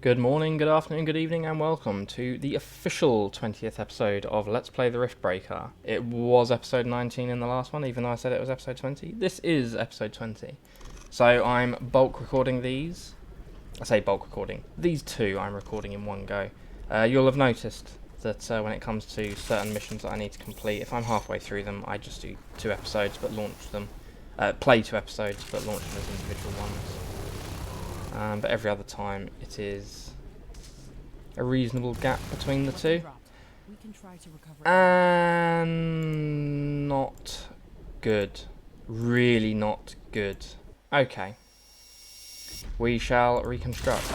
Good morning, good afternoon, good evening, and welcome to the official 20th episode of Let's Play the Riftbreaker. It was episode 19 in the last one, even though I said it was episode 20. This is episode 20. So I'm bulk recording these. I say bulk recording. These two I'm recording in one go. You'll have noticed that when it comes to certain missions that I need to complete, if I'm halfway through them, I just do 2 episodes but launch them. Play 2 episodes but launch them as individual ones. But every other time it is a reasonable gap between the two. And not good. Really not good. Okay. We shall reconstruct.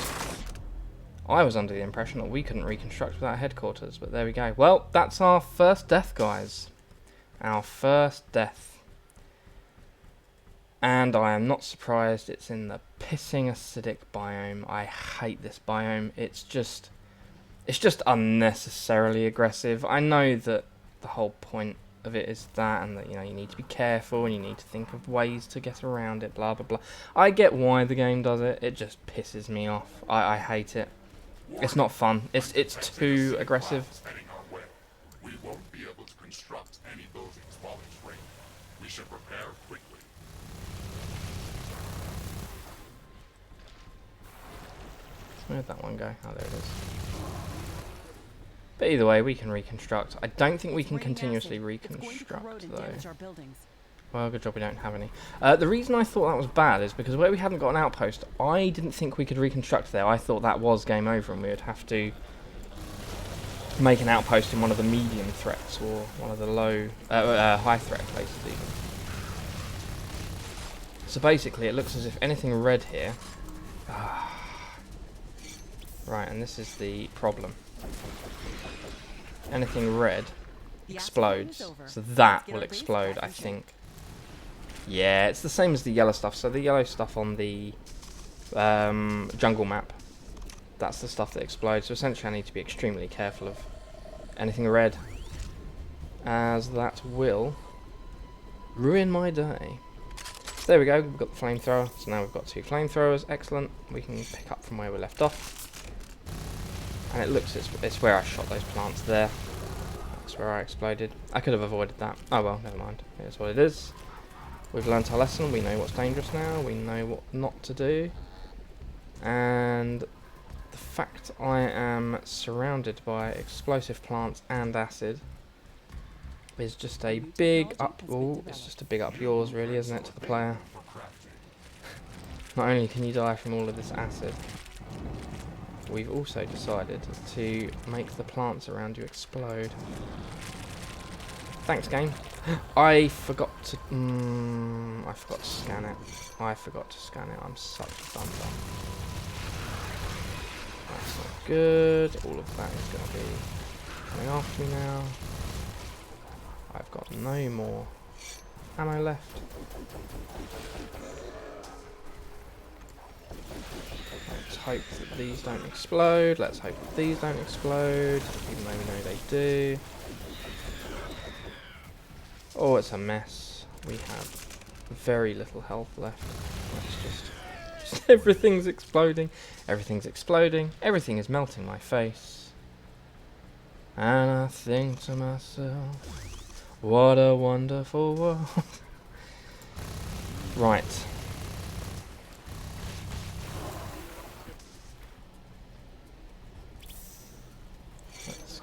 I was under the impression that we couldn't reconstruct without headquarters, but there we go. Well, that's our first death, guys. Our first death. And I am not surprised it's in the pissing acidic biome. I hate this biome. It's just unnecessarily aggressive. I know that the whole point of it is that, and that, you know, you need to be careful and you need to think of ways to get around it, blah blah blah. I get why the game does it. It just pisses me off. I hate it. It's not fun. It's too aggressive. We won't be able to construct any buildings while it's raining. We should prepare quickly. Where'd that one go? Oh, there it is. But either way, we can reconstruct. I don't think we can continuously reconstruct, though. Well, good job we don't have any. The reason I thought that was bad is because where we hadn't got an outpost, I didn't think we could reconstruct there. I thought that was game over and we would have to make an outpost in one of the medium threats or one of the low, high threat places even. So basically, it looks as if anything red here... Right, and this is the problem. Anything red explodes, so that will explode, I think. Yeah, it's the same as the yellow stuff. So the yellow stuff on the jungle map, that's the stuff that explodes. So essentially I need to be extremely careful of anything red, as that will ruin my day. So there we go, we've got the flamethrower. So now we've got 2 flamethrowers, excellent. We can pick up from where we left off. And it looks, it's where I shot those plants there. That's where I exploded. I could have avoided that. Oh well, never mind. Here's what it is. We've learnt our lesson. We know what's dangerous now. We know what not to do. And the fact I am surrounded by explosive plants and acid is just a big up... Oh, it's just a big up yours, really, isn't it, to the player? Not only can you die from all of this acid, we've also decided to make the plants around you explode. Thanks, game. I forgot to scan it. I forgot to scan it. I'm such a dumb. That's not good. All of that is going to be coming after me now. I've got no more ammo left. Let's hope that these don't explode. Let's hope that these don't explode, even though we know they do. Oh, it's a mess. We have very little health left. That's just everything's exploding. Everything's exploding. Everything is melting my face. And I think to myself, what a wonderful world. Right.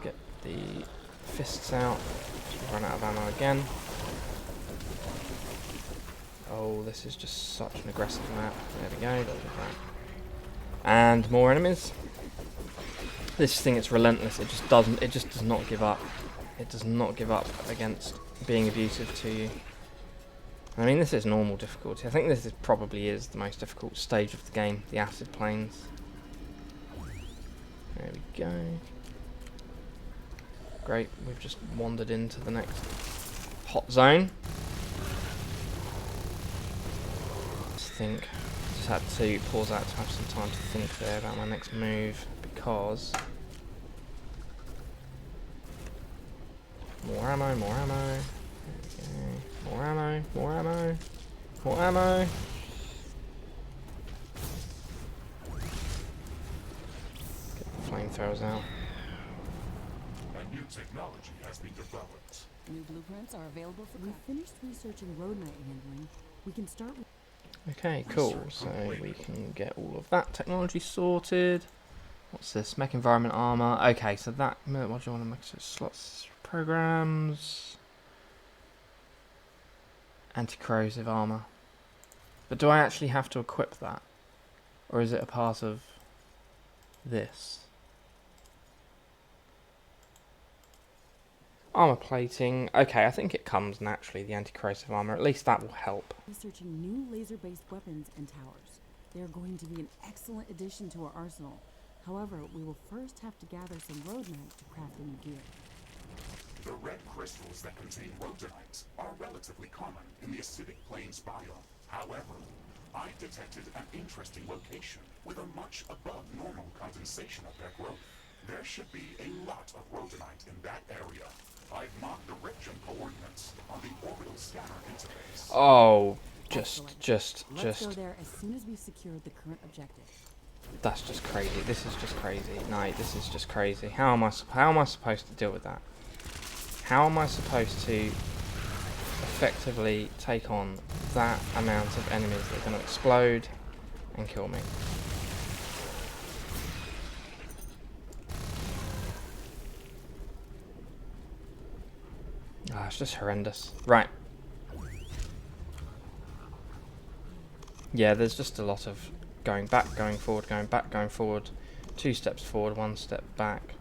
Get the fists out. Run out of ammo again. Oh, this is just such an aggressive map. There we go. Look at that. And more enemies. This thing, it's relentless. It just doesn't. It just does not give up. It does not give up against being abusive to you. I mean, this is normal difficulty. I think this probably is the most difficult stage of the game. The acid plains. There we go. Great, we've just wandered into the next hot zone. Just had to pause that to have some time to think there about my next move, because more ammo, more ammo. Okay. More ammo, more ammo, more ammo. throw us out. A new technology has been developed. New blueprints are available for. We finished researching road night handling. We can start with. Okay, cool. So we can get all of that technology sorted. What's this? Mech environment armor. Okay, so that. What do you want to make? So slots, programs, anti-corrosive armor. But do I actually have to equip that, or is it a part of this? Armor plating. Okay, I think it comes naturally, the anti-corrosive armor. At least that will help. Researching new laser-based weapons and towers. They are going to be an excellent addition to our arsenal. However, we will first have to gather some rhodonite to craft any gear. The red crystals that contain rhodonite are relatively common in the acidic plains biome. However, I detected an interesting location with a much above normal condensation of their growth. There should be a lot of rhodonite in that area. I've marked the region coordinates on the orbital scanner interface. Oh, Let's go there as soon as we've secured the current objective. That's just crazy. This is just crazy. No, this is just crazy. How am I supposed to deal with that? How am I supposed to effectively take on that amount of enemies that are going to explode and kill me? Ah, it's just horrendous. Right. Yeah, there's just a lot of going back, going forward, going back, going forward. 2 steps forward, 1 step back.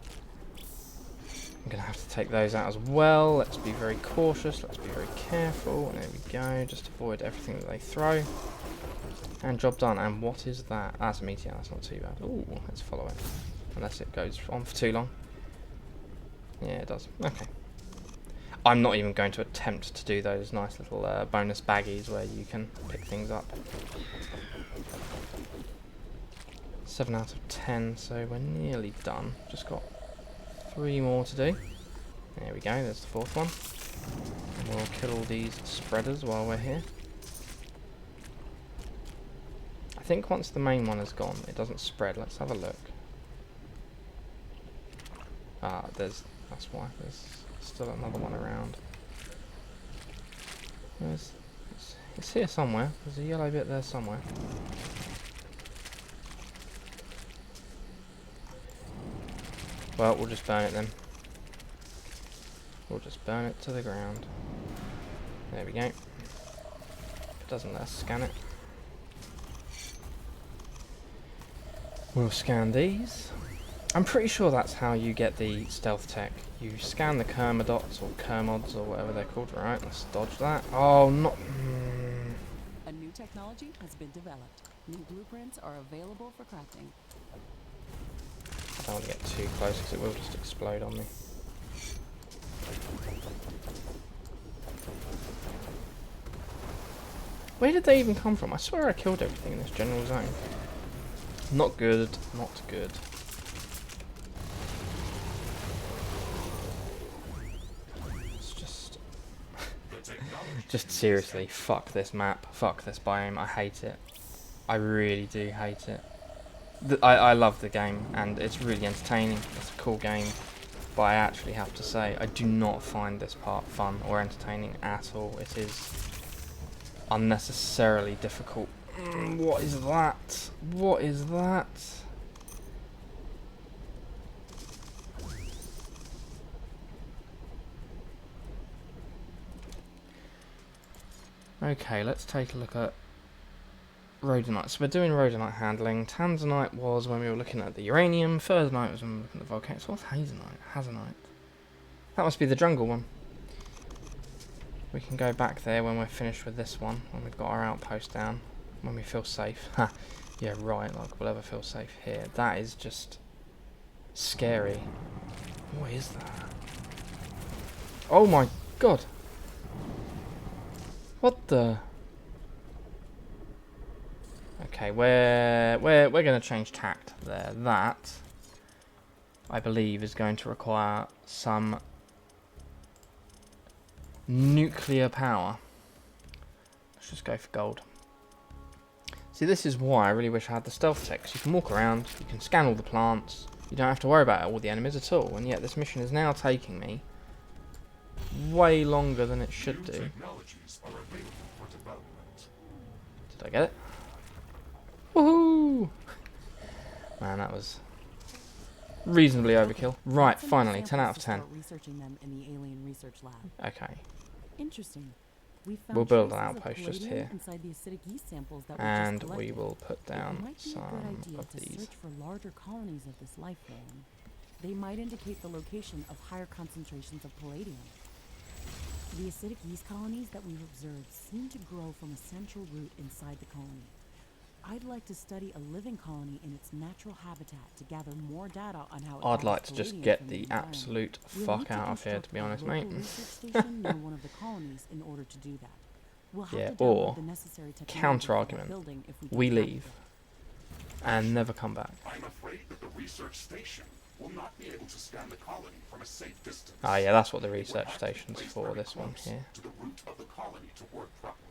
I'm going to have to take those out as well. Let's be very cautious. Let's be very careful. There we go. Just avoid everything that they throw. And job done. And what is that? That's a meteor. That's not too bad. Ooh, let's follow it. Unless it goes on for too long. Yeah, it does. Okay. I'm not even going to attempt to do those nice little bonus baggies where you can pick things up. 7 out of 10, so we're nearly done. Just got 3 more to do. There we go, there's the 4th one. And we'll kill all these spreaders while we're here. I think once the main one is gone, it doesn't spread. Let's have a look. Ah, that's why. There's still another one around. It's here somewhere. There's a yellow bit there somewhere. Well, we'll just burn it then. We'll just burn it to the ground. There we go. It doesn't let us scan it. We'll scan these. I'm pretty sure that's how you get the stealth tech. You scan the Kermodots or Kermods or whatever they're called. Right, let's dodge that. Oh, not... A new technology has been developed. New blueprints are available for crafting. I don't want to get too close because it will just explode on me. Where did they even come from? I swear I killed everything in this general zone. Not good, not good. It's just seriously, fuck this map, fuck this biome, I hate it. I really do hate it. I love the game and it's really entertaining, it's a cool game, but I actually have to say I do not find this part fun or entertaining at all. It is unnecessarily difficult. What is that? What is that? Okay, let's take a look at rhodonite. So we're doing rhodonite handling. Tanzanite was when we were looking at the uranium. Thursonite was when we were looking at the volcano. So what's hazonite? Hazonite. That must be the jungle one. We can go back there when we're finished with this one, when we've got our outpost down, when we feel safe. Ha! Yeah, right, like we'll ever feel safe here. That is just scary. What is that? Oh my god! What the? Okay, we're going to change tact there. That, I believe, is going to require some nuclear power. Let's just go for gold. See, this is why I really wish I had the stealth tech. 'Cause you can walk around, you can scan all the plants, You don't have to worry about all the enemies at all, and yet this mission is now taking me way longer than it should do. Technologies are available for development. Did I get it? Woohoo! Man, that was reasonably overkill. Right, Send us finally, 10 samples out of to 10. start researching them in the alien research lab. Okay, Interesting. We found we'll build an traces of outpost just palladium here. inside the acidic yeast samples that we And just we collected. will put It down might be a good some idea of to these. search for larger colonies of this life form. They might indicate the location of higher concentrations of palladium. The acidic yeast colonies that we've observed seem to grow from a central root inside the colony. I'd like to study a living colony in its natural habitat to gather more data on how it I'd gathers like to just palladium get from the environment. absolute We'll fuck need to out of here, to construct be a honest, local mate. research station near one of the colonies in order to do that. We'll have Yeah, to download or the necessary technology counter for that argument, building if we don't have leave. it. And never come back. I'm afraid that the research station will not be able to scan the colony from a safe distance. Ah, yeah, that's what the It will research have to be station's placed for, very this one close here. to the root of the colony to work properly.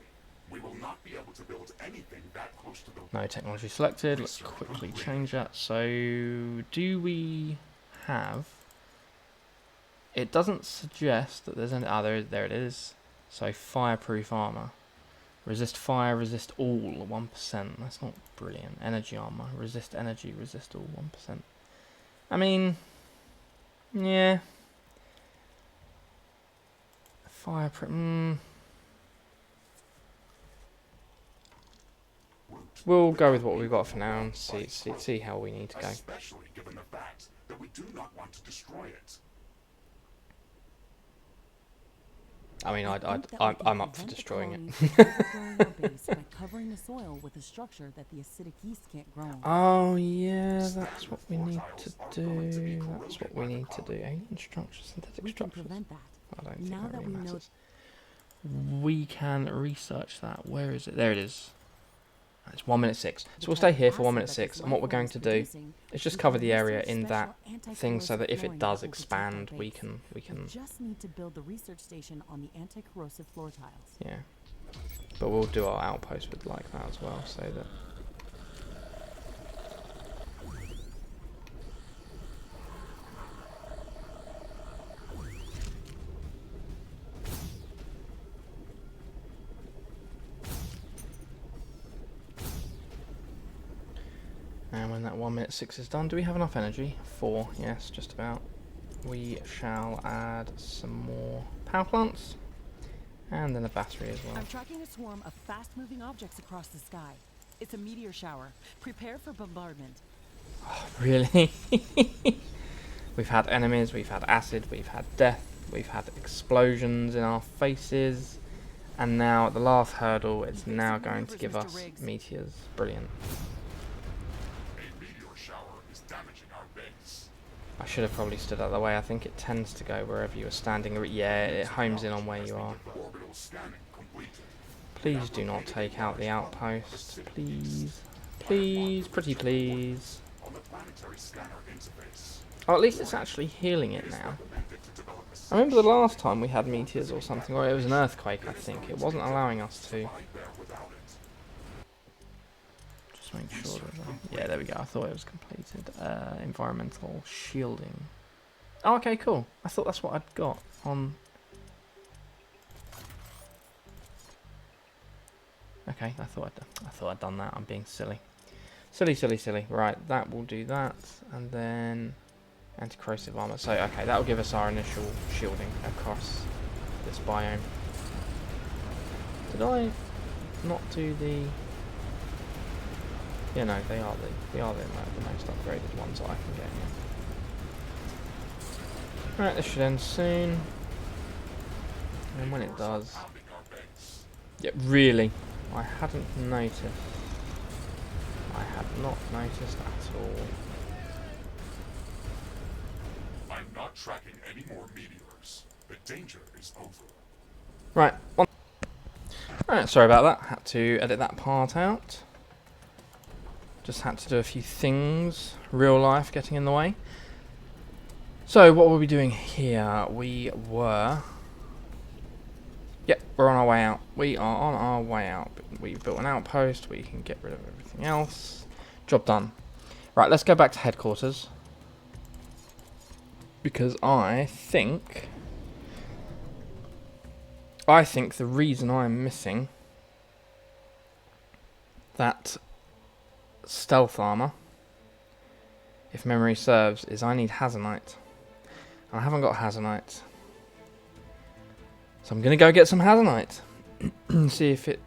We will not be able to build anything that close to the No technology selected. Let's quickly change that. So, do we have... It doesn't suggest that there's any... Ah, there it is. So, fireproof armor. Resist fire, resist all, 1%. That's not brilliant. Energy armor. Resist energy, resist all, 1%. I mean... Yeah. Fireproof... We'll go with what we've got for now and see how we need to go. especially given the fact that we do not want to destroy it. I mean, think that we I'm can up for prevent the destroying colony it. from overgrowing our base by covering the soil with a structure that the acidic yeast can't grow on. Oh yeah, that's what we need to do. That's what we need to do. Alien structures, synthetic We can structures. prevent that. I don't think Now that that really we know matters. We can research that. Where is it? There it is. It's 1 minute 6. So we'll stay here for 1 minute 6. And what we're going to do is just cover the area in that thing so that if it does expand, we can. We just need to build the research station on the anti-corrosive floor tiles. Yeah. But we'll do our outpost with like that as well, so that. And when that 1 minute 6 is done, do we have enough energy? 4, yes, just about. We shall add some more power plants. And then a battery as well. I'm tracking a swarm of fast-moving objects across the sky. It's a meteor shower. Prepare for bombardment. Oh, really? We've had enemies, we've had acid, we've had death, we've had explosions in our faces. And now at the last hurdle, it's now going to give us meteors. Brilliant. A meteor shower is damaging our base. I should have probably stood out of the way. I think it tends to go wherever you are standing. Yeah, it homes in on where you are. Orbital scanning completed. Please do not take out the outpost. Please. Please, pretty please. On the planetary scanner interface. Oh, at least it's actually healing it now. I remember the last time we had meteors or something, or it was an earthquake, I think. It wasn't allowing us to. Just make sure that... Yeah, there we go. I thought it was completed. Environmental shielding. Oh, okay, cool. I thought that's what I'd got on... Okay, I thought I'd done that. I'm being silly. Silly. Right, that will do that. And then... anti-corrosive armor. So, okay, that will give us our initial shielding across this biome. Did I not do the... Yeah, no, they are the most upgraded ones that I can get, yeah. Right, this should end soon. And when it does... Yeah, really? I hadn't noticed. I had not noticed at all. I'm not tracking any more meteors. The danger is over. Right. Alright, sorry about that. Had to edit that part out. Just had to do a few things. Real life getting in the way. So, what were we doing here? We were... Yep, we're on our way out. We are on our way out. We've built an outpost. We can get rid of everything else. Job done. Right, let's go back to headquarters. Because I think the reason I'm missing that stealth armor, if memory serves, is I need Hazonite. I haven't got Hazonite. So I'm going to go get some Hazonite and see if it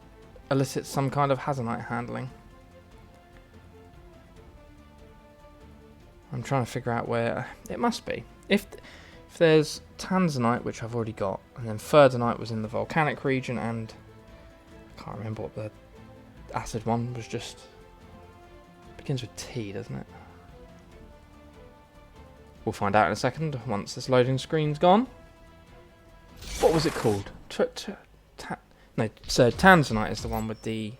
elicits some kind of Hazonite handling. I'm trying to figure out where it must be. If there's Tanzanite, which I've already got, and then Ferdinite was in the volcanic region, and I can't remember what the acid one was. Just begins with T, doesn't it? We'll find out in a second once this loading screen's gone. What was it called? No, so Tanzanite is the one with the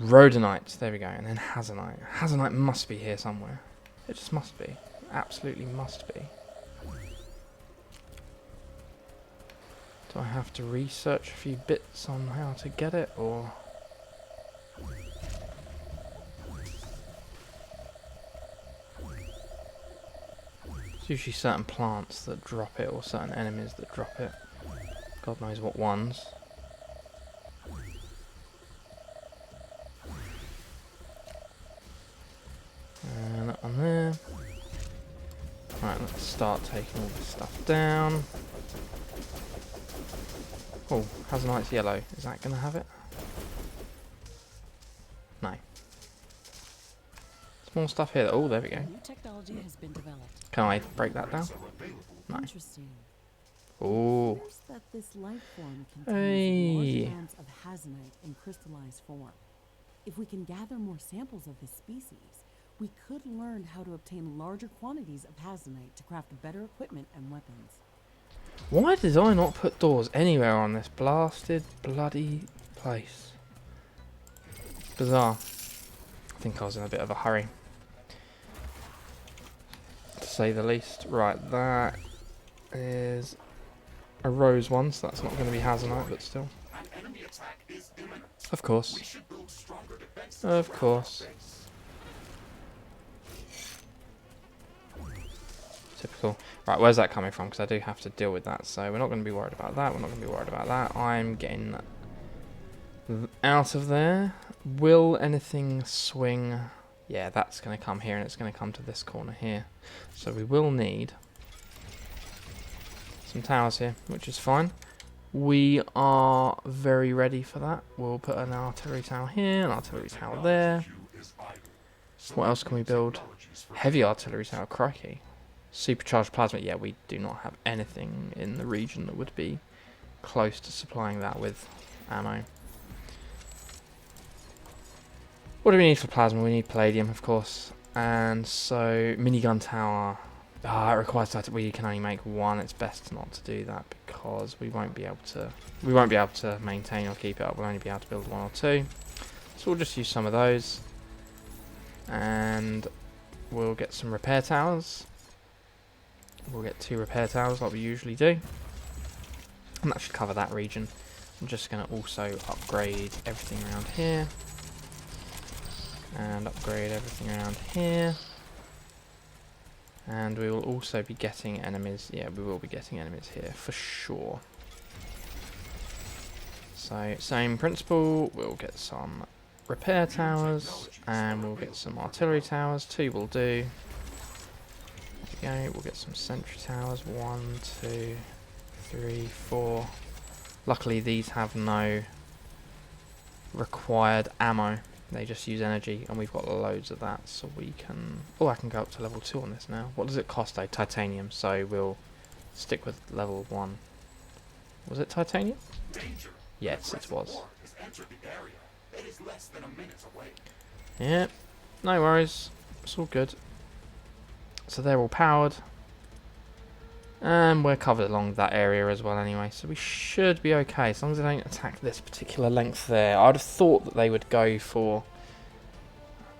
Rhodonite. There we go, and then Hazonite. Hazonite must be here somewhere. It just must be. Absolutely must be. Do I have to research a few bits on how to get it, or? It's usually certain plants that drop it, or certain enemies that drop it. God knows what ones. And that one there. Right, let's start taking all this stuff down. Oh, Hazonite's yellow. Is that going to have it? No. Small stuff here. Oh, there we go. New technology has been developed. Can I break that down? No. Interesting. Oh. Appears that this life form contains large Hey. amounts of Hazonite in crystallized form. If we can gather more samples of this species, we could learn how to obtain larger quantities of Hazonite to craft better equipment and weapons. Why did I not put doors anywhere on this blasted bloody place? Bizarre. I think I was in a bit of a hurry, to say the least. Right, that is a rose one, so that's not going to be Hazonite, but still. An enemy attack is imminent. Of course. We should build stronger defenses Of around course. our base. Typical. Right, where's that coming from? Because I do have to deal with that, so we're not going to be worried about that. We're not going to be worried about that. I'm getting out of there. Will anything swing? Yeah, that's going to come here, and it's going to come to this corner here. So we will need some towers here, which is fine. We are very ready for that. We'll put an artillery tower here, an artillery tower there. What else can we build? Heavy artillery tower, crikey. Supercharged plasma, yeah, we do not have anything in the region that would be close to supplying that with ammo. What do we need for plasma? We need palladium, of course. And so, minigun tower. It requires that we can only make one. It's best not to do that because we won't be able to maintain or keep it up. We'll only be able to build one or two. So we'll just use some of those. And we'll get some repair towers. We'll get 2 repair towers like we usually do. And that should cover that region. I'm just going to also upgrade everything around here. And upgrade everything around here. And we will also be getting enemies. Yeah, we will be getting enemies here for sure. So, same principle. We'll get some repair towers. And we'll get some artillery towers. 2 will do. There we go. We'll get some sentry towers. 1, 2, 3, 4. Luckily, these have no required ammo. They just use energy, and we've got loads of that, so we can... Oh, I can go up to level 2 on this now. What does it cost, though? Titanium, so we'll stick with level 1. Was it titanium? Danger. Yes, it was. Horde has entered the area. It is less than a minute away. Yeah, no worries. It's all good. So they're all powered. And we're covered along that area as well anyway, so we should be okay, as long as they don't attack this particular length there. I'd have thought that they would go for...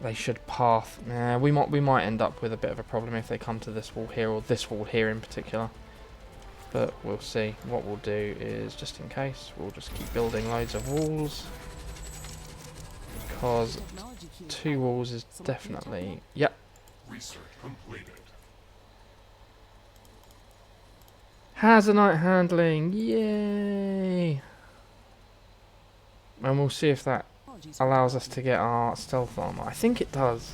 They should path... we might end up with a bit of a problem if they come to this wall here, or this wall here in particular. But we'll see. What we'll do is, just in case, we'll just keep building loads of walls. Because 2 walls is definitely... Yep. Research completed. Hazardite handling, yay! And we'll see if that allows us to get our stealth armor. I think it does.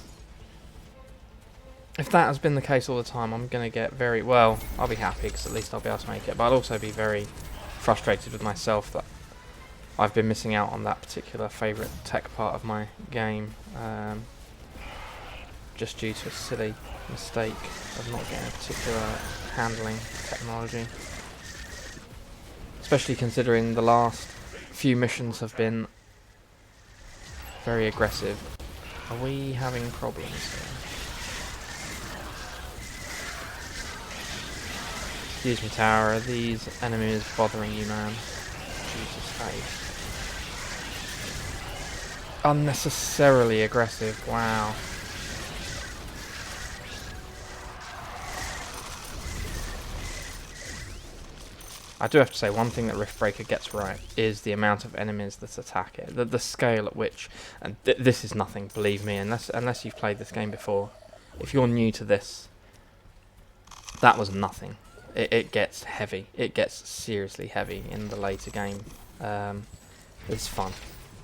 If that has been the case all the time, I'm going to get very... Well, I'll be happy because at least I'll be able to make it. But I'll also be very frustrated with myself that I've been missing out on that particular favourite tech part of my game. Just due to a silly mistake of not getting a particular handling technology. Especially considering the last few missions have been very aggressive. Are we having problems here? Excuse me, tower, are these enemies bothering you, man? Jesus Christ. Unnecessarily aggressive, wow. I do have to say, one thing that Riftbreaker gets right is the amount of enemies that attack it. The scale at which, and this is nothing, believe me, unless you've played this game before. If you're new to this, that was nothing. It gets heavy. It gets seriously heavy in the later game. It's fun.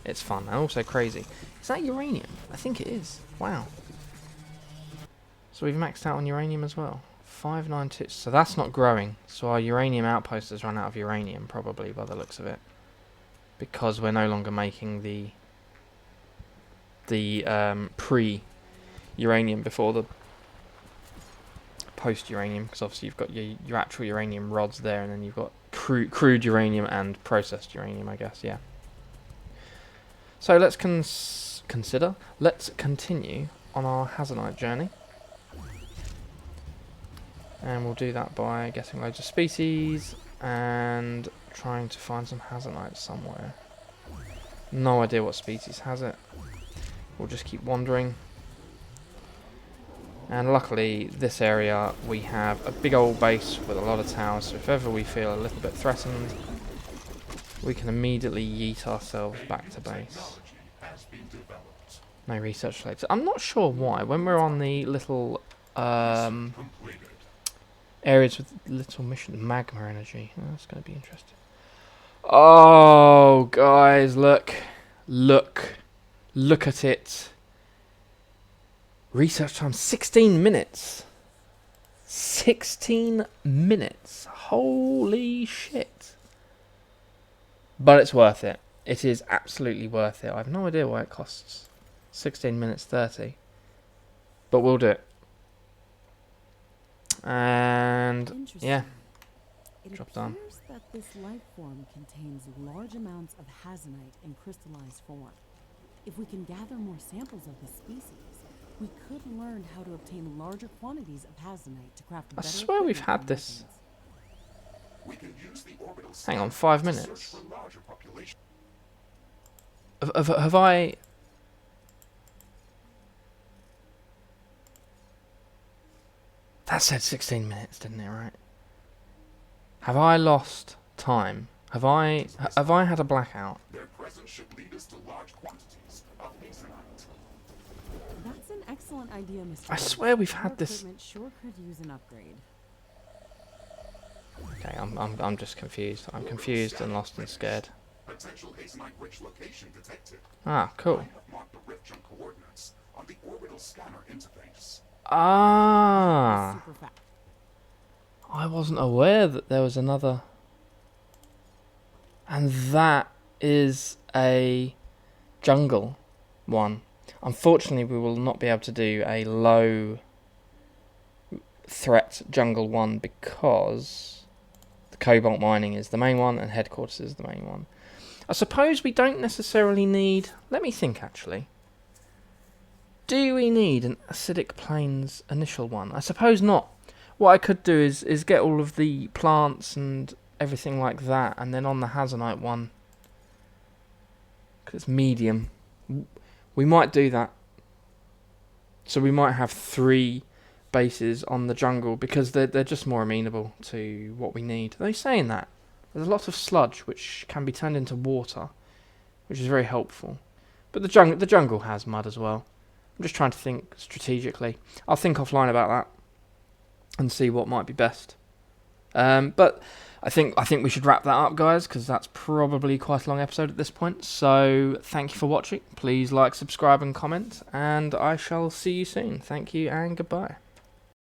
It's fun. And also crazy. Is that uranium? I think it is. Wow. So we've maxed out on uranium as well. 592. So that's not growing. So our uranium outpost has run out of uranium, probably, by the looks of it. Because we're no longer making the pre-uranium before the post-uranium, because obviously you've got your actual uranium rods there, and then you've got crude uranium and processed uranium, I guess, yeah. So let's consider. Let's continue on our Hazardite journey. And we'll do that by getting loads of species and trying to find some Hazardite somewhere. No idea what species has it. We'll just keep wandering. And luckily, this area, we have a big old base with a lot of towers, so if ever we feel a little bit threatened, we can immediately yeet ourselves back to base. No research later. I'm not sure why. When we're on the little areas with little mission, magma energy. Oh, that's going to be interesting. Oh, guys, look at it. Research time 16 minutes. 16 minutes. Holy shit. But it's worth it. It is absolutely worth it. I have no idea why it costs 16 minutes 30. But we'll do it. And yeah. Drop down. It appears that this life form contains large amounts of hazonite in crystallized form. If we can gather more samples of this species, we could learn how to obtain larger quantities of hazonite to craft better. I swear we've had this. We can use the orbital Hang on, 5 minutes. Have I? That said 16 minutes, didn't it? Right? Have I lost time? Have I had a blackout? Their presence should lead us to large quantities of exonerated. That's an excellent idea, Mr. I swear we've had this. Sure could use an upgrade. Okay, I'm just confused. I'm confused and lost and scared. Potential hazonite-rich location detected. Ah, cool. I have marked the rift jump coordinates on the orbital scanner interface. Ah. Super fact. I wasn't aware that there was another. And that is a jungle one. Unfortunately, we will not be able to do a low threat jungle one because the cobalt mining is the main one and headquarters is the main one. I suppose we don't necessarily need... Let me think, actually. Do we need an acidic plains initial one? I suppose not. What I could do is get all of the plants and everything like that, and then on the hazonite one, because it's medium, we might do that. So we might have 3 bases on the jungle, because they're just more amenable to what we need. Are they saying that? There's a lot of sludge which can be turned into water, which is very helpful. But the jungle has mud as well. I'm just trying to think strategically. I'll think offline about that and see what might be best. But I think we should wrap that up, guys, because that's probably quite a long episode at this point. So thank you for watching. Please like, subscribe, and comment, and I shall see you soon. Thank you and goodbye.